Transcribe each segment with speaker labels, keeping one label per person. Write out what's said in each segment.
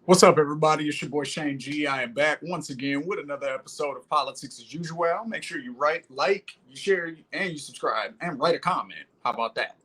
Speaker 1: What's up, everybody? It's your boy Shane G. I am back once again with another episode of Politics as Usual. Make sure you you share, and you subscribe, and write a comment. How about that?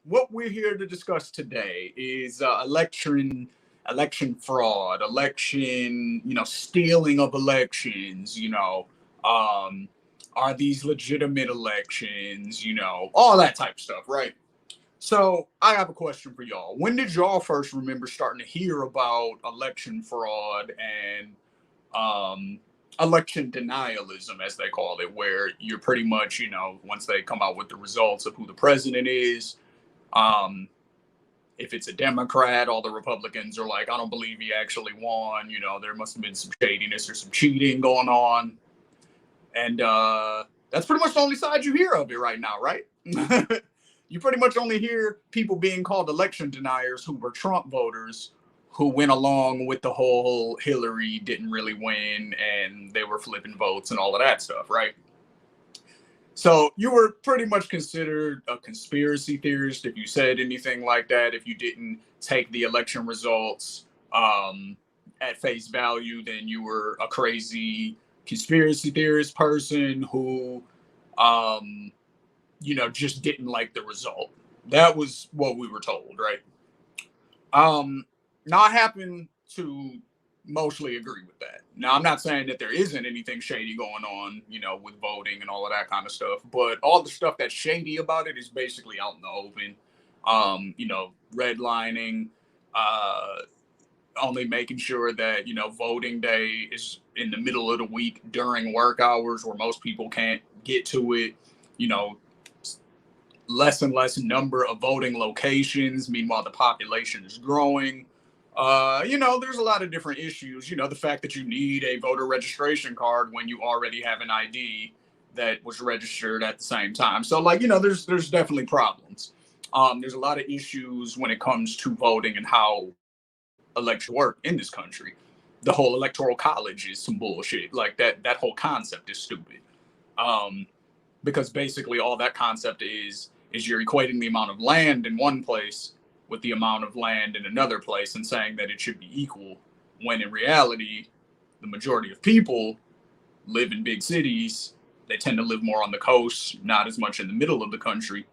Speaker 1: What we're here to discuss today is election fraud, stealing of elections. Are these legitimate elections? All that type of stuff, right? So I have a question for y'all. When did y'all first remember starting to hear about election fraud and election denialism, as they call it, where you're pretty much, once they come out with the results of who the president is, um, if it's a Democrat, all the Republicans are like, I don't believe he actually won. There must have been some shadiness or some cheating going on. And that's pretty much the only side you hear of it right now, right? You pretty much only hear people being called election deniers who were Trump voters who went along with the whole Hillary didn't really win and they were flipping votes and all of that stuff, right? So you were pretty much considered a conspiracy theorist if you said anything like that. If you didn't take the election results at face value, then you were a crazy conspiracy theorist person who just didn't like the result. That was what we were told, right? Now I happen to mostly agree with that. Now I'm not saying that there isn't anything shady going on, with voting and all of that kind of stuff, but all the stuff that's shady about it is basically out in the open. Redlining, only making sure that, voting day is in the middle of the week during work hours where most people can't get to it, less and less number of voting locations. Meanwhile, the population is growing. There's a lot of different issues. The fact that you need a voter registration card when you already have an ID that was registered at the same time. So, there's definitely problems. There's a lot of issues when it comes to voting and how elections work in this country. The whole electoral college is some bullshit. Like that whole concept is stupid. Because basically all that concept is you're equating the amount of land in one place with the amount of land in another place and saying that it should be equal, when in reality, the majority of people live in big cities. They tend to live more on the coast, not as much in the middle of the country.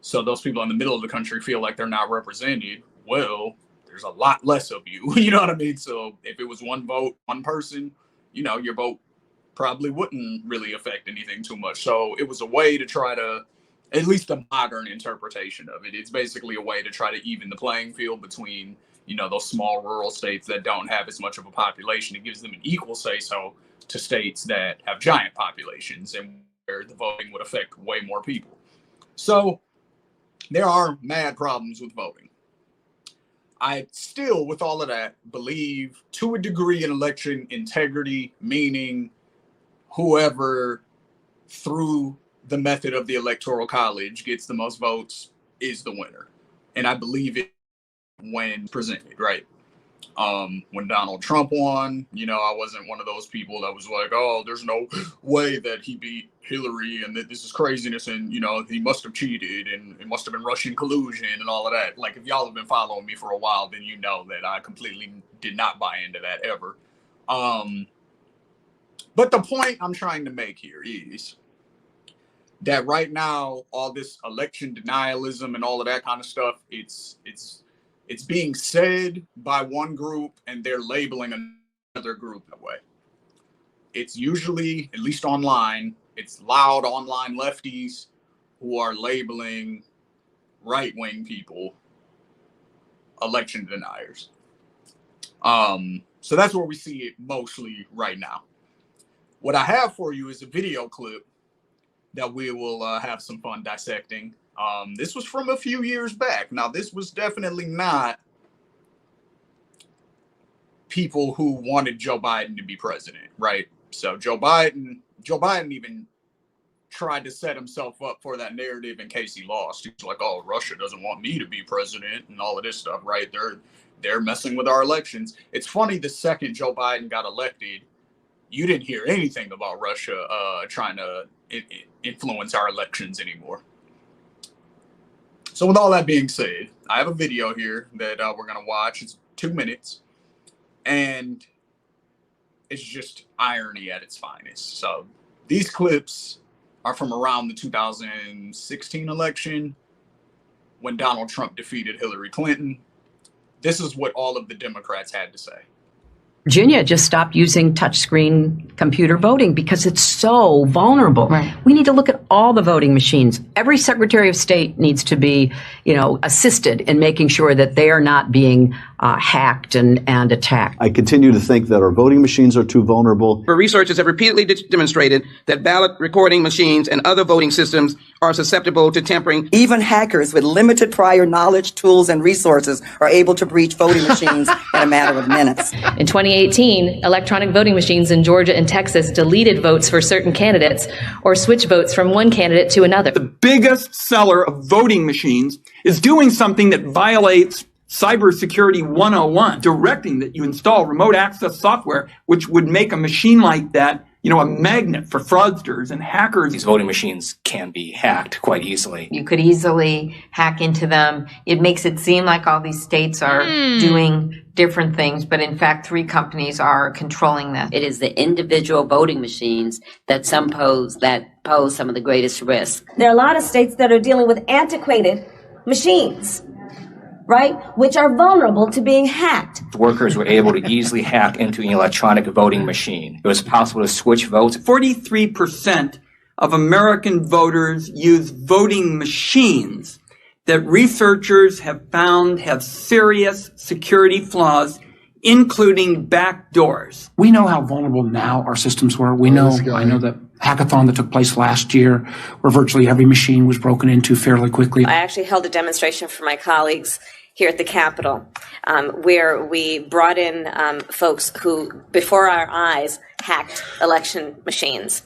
Speaker 1: So those people in the middle of the country feel like they're not represented. Well, there's a lot less of you. You know what I mean? So if it was one vote, one person, your vote probably wouldn't really affect anything too much. So it was a way to try to, at least the modern interpretation of it, it's basically a way to try to even the playing field between, those small rural states that don't have as much of a population. It gives them an equal say-so to states that have giant populations and where the voting would affect way more people. So there are mad problems with voting. I still, with all of that, believe to a degree in election integrity, meaning whoever through the method of the electoral college gets the most votes is the winner. And I believe it when presented, right? When Donald Trump won, I wasn't one of those people that was like, oh, there's no way that he beat Hillary and that this is craziness and, he must have cheated and it must have been Russian collusion and all of that. Like, if y'all have been following me for a while, then you know that I completely did not buy into that ever. But the point I'm trying to make here is that right now, all this election denialism and all of that kind of stuff, it's being said by one group and they're labeling another group that way. It's usually, at least online, it's loud online lefties who are labeling right-wing people election deniers. So that's where we see it mostly right now. What I have for you is a video clip that we will have some fun dissecting. This was from a few years back. Now, this was definitely not people who wanted Joe Biden to be president, right? So Joe Biden even tried to set himself up for that narrative in case he lost. He's like, oh, Russia doesn't want me to be president and all of this stuff, right? They're messing with our elections. It's funny, the second Joe Biden got elected, you didn't hear anything about Russia trying to influence our elections anymore. So with all that being said, I have a video here that we're going to watch. It's 2 minutes, and it's just irony at its finest. So these clips are from around the 2016 election when Donald Trump defeated Hillary Clinton. This is what all of the Democrats had to say.
Speaker 2: Virginia just stopped using touchscreen computer voting because it's so vulnerable.
Speaker 3: Right.
Speaker 2: We need to look at all the voting machines. Every Secretary of State needs to be, assisted in making sure that they are not being hacked and attacked.
Speaker 4: I continue to think that our voting machines are too vulnerable.
Speaker 5: Researchers have repeatedly demonstrated that ballot recording machines and other voting systems are susceptible to tampering.
Speaker 6: Even hackers with limited prior knowledge, tools, and resources are able to breach voting machines in a matter of minutes.
Speaker 3: In 2018, electronic voting machines in Georgia and Texas deleted votes for certain candidates or switched votes from one candidate to another.
Speaker 7: The biggest seller of voting machines is doing something that violates Cybersecurity 101, directing that you install remote access software, which would make a machine like that, a magnet for fraudsters and hackers.
Speaker 8: These voting machines can be hacked quite easily.
Speaker 9: You could easily hack into them. It makes it seem like all these states are doing different things, but in fact, 3 companies are controlling this.
Speaker 10: It is the individual voting machines that pose some of the greatest risk.
Speaker 11: There are a lot of states that are dealing with antiquated machines, right, which are vulnerable to being hacked.
Speaker 8: Workers were able to easily hack into an electronic voting machine. It was possible to switch votes.
Speaker 7: 43% of American voters use voting machines that researchers have found have serious security flaws, including backdoors.
Speaker 12: We know how vulnerable now our systems were. I know that hackathon that took place last year, where virtually every machine was broken into fairly quickly.
Speaker 11: I actually held a demonstration for my colleagues here at the Capitol, where we brought in folks who, before our eyes, hacked election machines,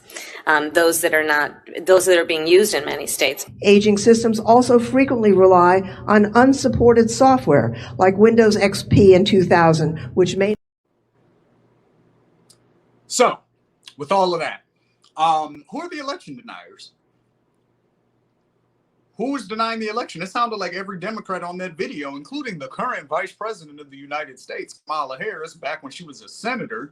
Speaker 11: those that are being used in many states.
Speaker 13: Aging systems also frequently rely on unsupported software like Windows XP in 2000, which may.
Speaker 1: So, with all of that, who are the election deniers? Who was denying the election? It sounded like every Democrat on that video, including the current Vice President of the United States, Kamala Harris, back when she was a senator,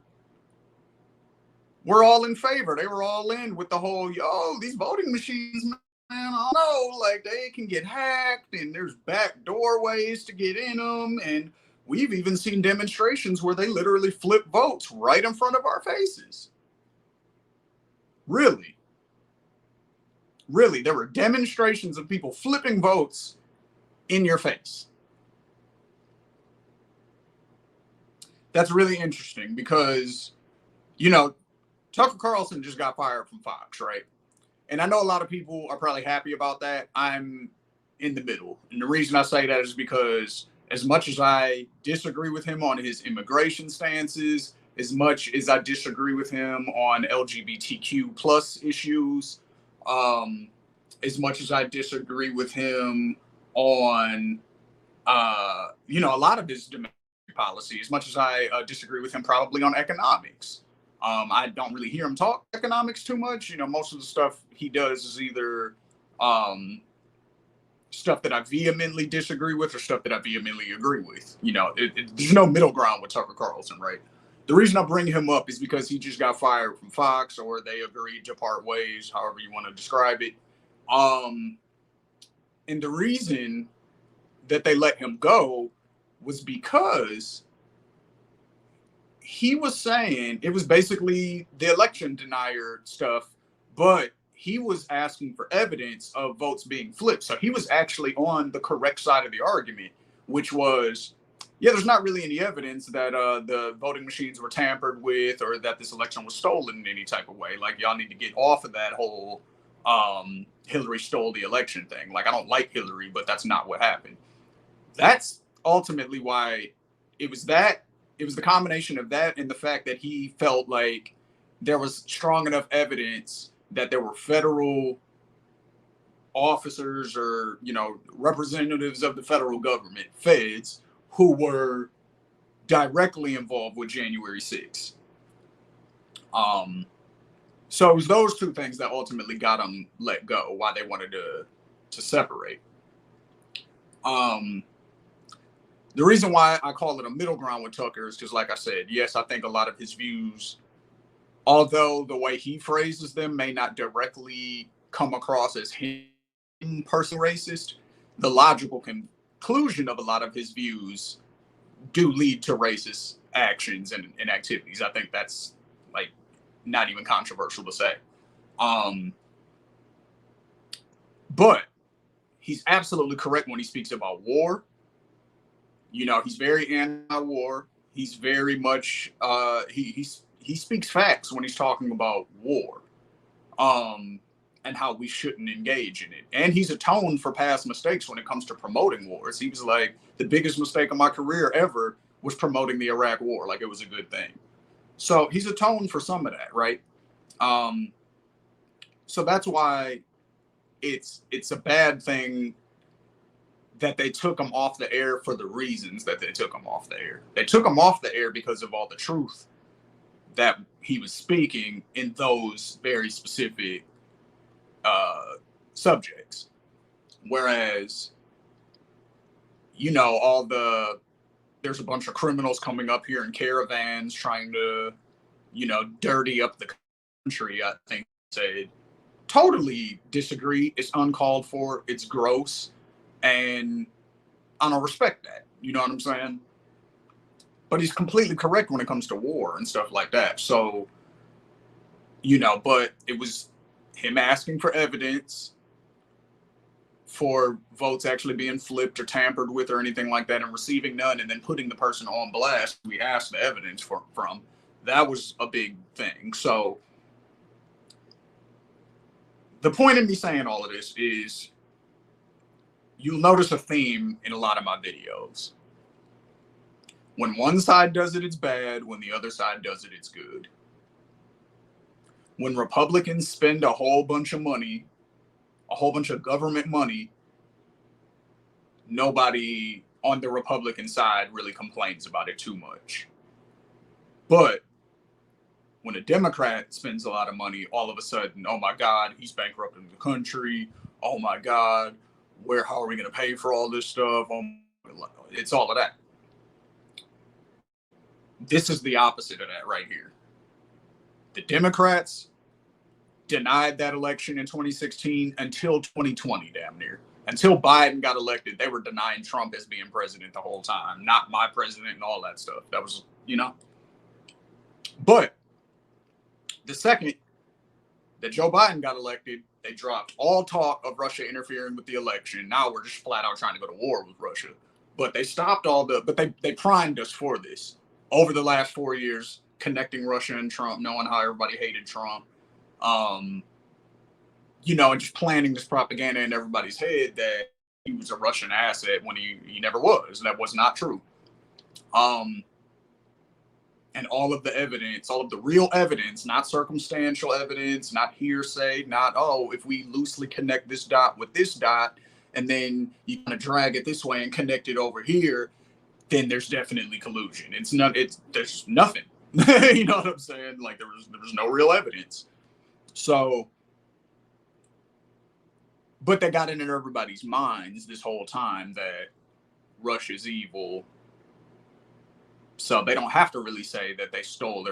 Speaker 1: were all in favor. They were all in with the whole, these voting machines, man, I don't know, like they can get hacked and there's back doorways to get in them. And we've even seen demonstrations where they literally flip votes right in front of our faces. Really, there were demonstrations of people flipping votes in your face. That's really interesting because, Tucker Carlson just got fired from Fox, right? And I know a lot of people are probably happy about that. I'm in the middle. And the reason I say that is because as much as I disagree with him on his immigration stances, as much as I disagree with him on LGBTQ plus issues, as much as I disagree with him on, a lot of his domestic policy, as much as I disagree with him probably on economics. I don't really hear him talk economics too much. Most of the stuff he does is either stuff that I vehemently disagree with or stuff that I vehemently agree with. There's no middle ground with Tucker Carlson, right? The reason I bring him up is because he just got fired from Fox, or they agreed to part ways, however you want to describe it. And the reason that they let him go was because he was saying it was basically the election denier stuff, but he was asking for evidence of votes being flipped. So he was actually on the correct side of the argument, which was, there's not really any evidence that the voting machines were tampered with or that this election was stolen in any type of way. Like, y'all need to get off of that whole Hillary stole the election thing. Like, I don't like Hillary, but that's not what happened. That's ultimately why it was the combination of that and the fact that he felt like there was strong enough evidence that there were federal officers or, representatives of the federal government, feds, who were directly involved with January 6th. So it was those two things that ultimately got him let go, why they wanted to separate. The reason why I call it a middle ground with Tucker is because, like I said, yes, I think a lot of his views, although the way he phrases them may not directly come across as him personally racist, the logical conclusion of a lot of his views do lead to racist actions and activities. I think that's like not even controversial to say. But he's absolutely correct when he speaks about war. You know, he's very anti-war. He's very much he speaks facts when he's talking about war, and how we shouldn't engage in it. And he's atoned for past mistakes when it comes to promoting wars. He was like, the biggest mistake of my career ever was promoting the Iraq War, like it was a good thing. So he's atoned for some of that, right? So that's why it's a bad thing that they took him off the air for the reasons that they took him off the air. They took him off the air because of all the truth that he was speaking in those very specific subjects. Whereas, you know, there's a bunch of criminals coming up here in caravans trying to, you know, dirty up the country, I think said. Totally disagree. It's uncalled for. It's gross. And I don't respect that. You know what I'm saying? But he's completely correct when it comes to war and stuff like that. So, you know, but it was him asking for evidence for votes actually being flipped or tampered with or anything like that and receiving none and then putting the person on blast we asked the evidence from. That was a big thing. So the point of me saying all of this is you'll notice a theme in a lot of my videos. When one side does it, it's bad. When the other side does it, it's good. When Republicans spend a whole bunch of money, a whole bunch of government money, nobody on the Republican side really complains about it too much. But when a Democrat spends a lot of money, all of a sudden, oh my God, he's bankrupting the country. Oh my God, how are we going to pay for all this stuff? It's all of that. This is the opposite of that right here. The Democrats denied that election in 2016 until 2020, damn near. Until Biden got elected, they were denying Trump as being president the whole time. Not my president and all that stuff. That was, you know. But the second that Joe Biden got elected, they dropped all talk of Russia interfering with the election. Now we're just flat out trying to go to war with Russia. But they stopped but they primed us for this over the last 4 years, connecting Russia and Trump, knowing how everybody hated Trump. You know, and just planting this propaganda in everybody's head that he was a Russian asset when he never was. That was not true. And all of the evidence, all of the real evidence, not circumstantial evidence, not hearsay, not, oh, if we loosely connect this dot with this dot, and then you kind of drag it this way and connect it over here, then there's definitely collusion. There's nothing. You know what I'm saying? Like there was no real evidence. So, but they got it in everybody's minds this whole time that Russia's evil. So they don't have to really say that they stole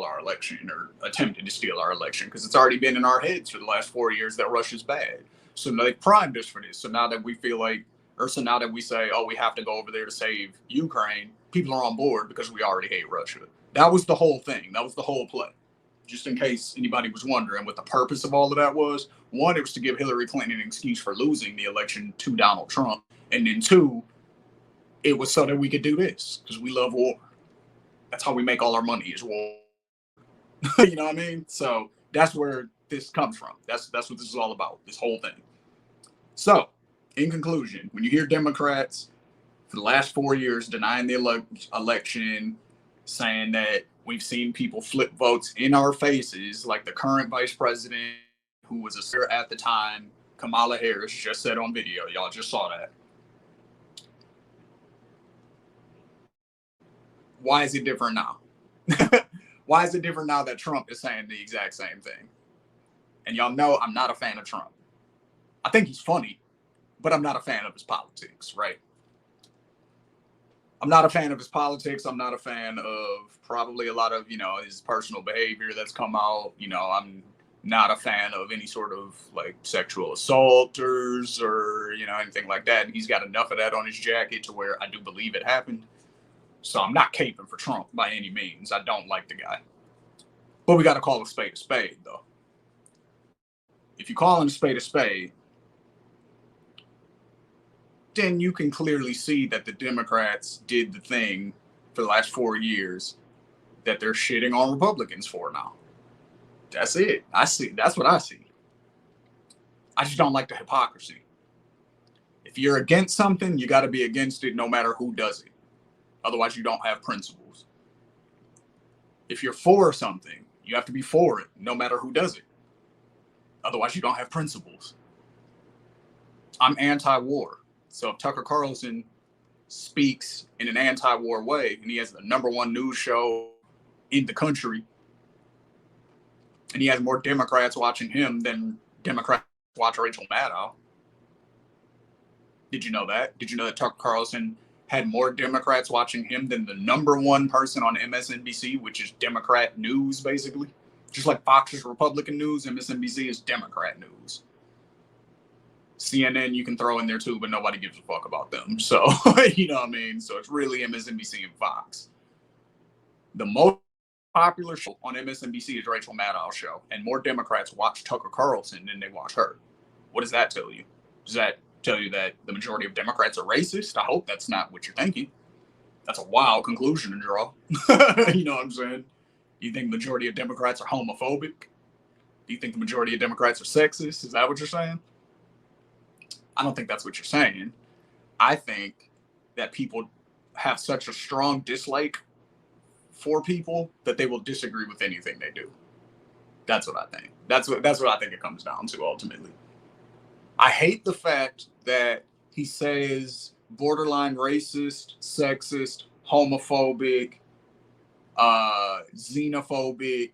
Speaker 1: our election or attempted to steal our election, because it's already been in our heads for the last 4 years that Russia's bad. So they primed us for this. So now that we now that we say, oh, we have to go over there to save Ukraine, people are on board because we already hate Russia. That was the whole thing. That was the whole play. Just in case anybody was wondering what the purpose of all of that was. One, it was to give Hillary Clinton an excuse for losing the election to Donald Trump. And then two, it was so that we could do this because we love war. That's how we make all our money is war. You know what I mean? So that's where this comes from. That's what this is all about, this whole thing. So, in conclusion, when you hear Democrats for the last 4 years denying the election, saying that we've seen people flip votes in our faces, like the current vice president, who was a senator at the time, Kamala Harris, just said on video. Y'all just saw that. Why is it different now? Why is it different now that Trump is saying the exact same thing? And y'all know I'm not a fan of Trump. I think he's funny, but I'm not a fan of his politics, right? I'm not a fan of his politics. I'm not a fan of probably a lot of, his personal behavior that's come out. I'm not a fan of any sort of like sexual assaulters or, anything like that. He's got enough of that on his jacket to where I do believe it happened. So I'm not caping for Trump by any means. I don't like the guy. But we got to call a spade, though. If you call a spade, then you can clearly see that the Democrats did the thing for the last 4 years that they're shitting on Republicans for now. That's it. That's what I see. I just don't like the hypocrisy. If you're against something, you got to be against it no matter who does it. Otherwise, you don't have principles. If you're for something, you have to be for it no matter who does it. Otherwise, you don't have principles. I'm anti-war. So if Tucker Carlson speaks in an anti-war way, and he has the #1 news show in the country, and he has more Democrats watching him than Democrats watch Rachel Maddow. Did you know that? Did you know that Tucker Carlson had more Democrats watching him than the #1 person on MSNBC, which is Democrat news, basically? Just like Fox is Republican news, MSNBC is Democrat news. CNN you can throw in there too, but nobody gives a fuck about them. So, you know what I mean? So it's really MSNBC and Fox. The most popular show on MSNBC is Rachel Maddow's show, and more Democrats watch Tucker Carlson than they watch her. What does that tell you? Does that tell you that the majority of Democrats are racist? I hope that's not what you're thinking. That's a wild conclusion to draw. You know what I'm saying? Do you think the majority of Democrats are homophobic? Do you think the majority of Democrats are sexist? Is that what you're saying? I don't think that's what you're saying. I think that people have such a strong dislike for people that they will disagree with anything they do. That's what I think. That's what I think it comes down to ultimately. I hate the fact that he says borderline racist, sexist, homophobic, xenophobic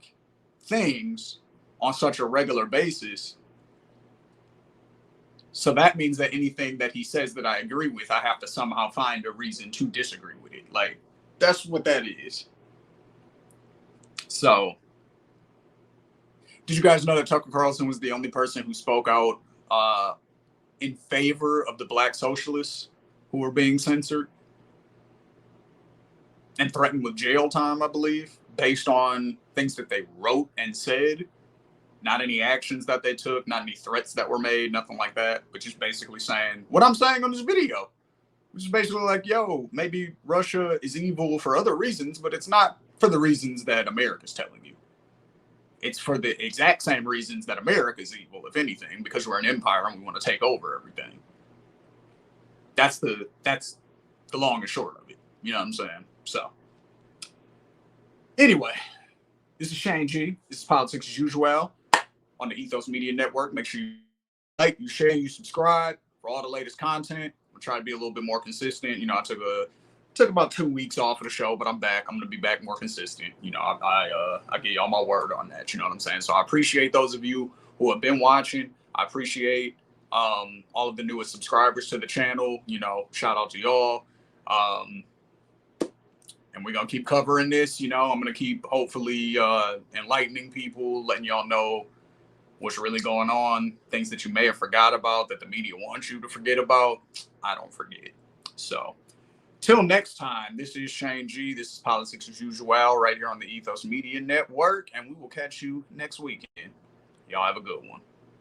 Speaker 1: things on such a regular basis. So that means that anything that he says that I agree with, I have to somehow find a reason to disagree with it. Like, that's what that is. So, did you guys know that Tucker Carlson was the only person who spoke out in favor of the black socialists who were being censored and threatened with jail time, I believe, based on things that they wrote and said? Not any actions that they took, not any threats that were made, nothing like that, but just basically saying what I'm saying on this video, which is basically like, yo, maybe Russia is evil for other reasons, but it's not for the reasons that America's telling you. It's for the exact same reasons that America is evil, if anything, because we're an empire and we want to take over everything. That's the long and short of it. You know what I'm saying? So, anyway, this is Shane G. This is Politics as Usual on the Ethos Media Network. Make sure you like, you share, you subscribe for all the latest content. We'll try to be a little bit more consistent. I took about 2 weeks off of the show, but I'm back. I'm going to be back more consistent. I give y'all my word on that. You know what I'm saying? So I appreciate those of you who have been watching. I appreciate all of the newest subscribers to the channel. Shout out to y'all. And we're going to keep covering this. I'm going to keep hopefully enlightening people, letting y'all know what's really going on, things that you may have forgot about, that the media wants you to forget about. I don't forget. So, till next time, this is Shane G. This is Politics as Usual right here on the Ethos Media Network, and we will catch you next weekend. Y'all have a good one.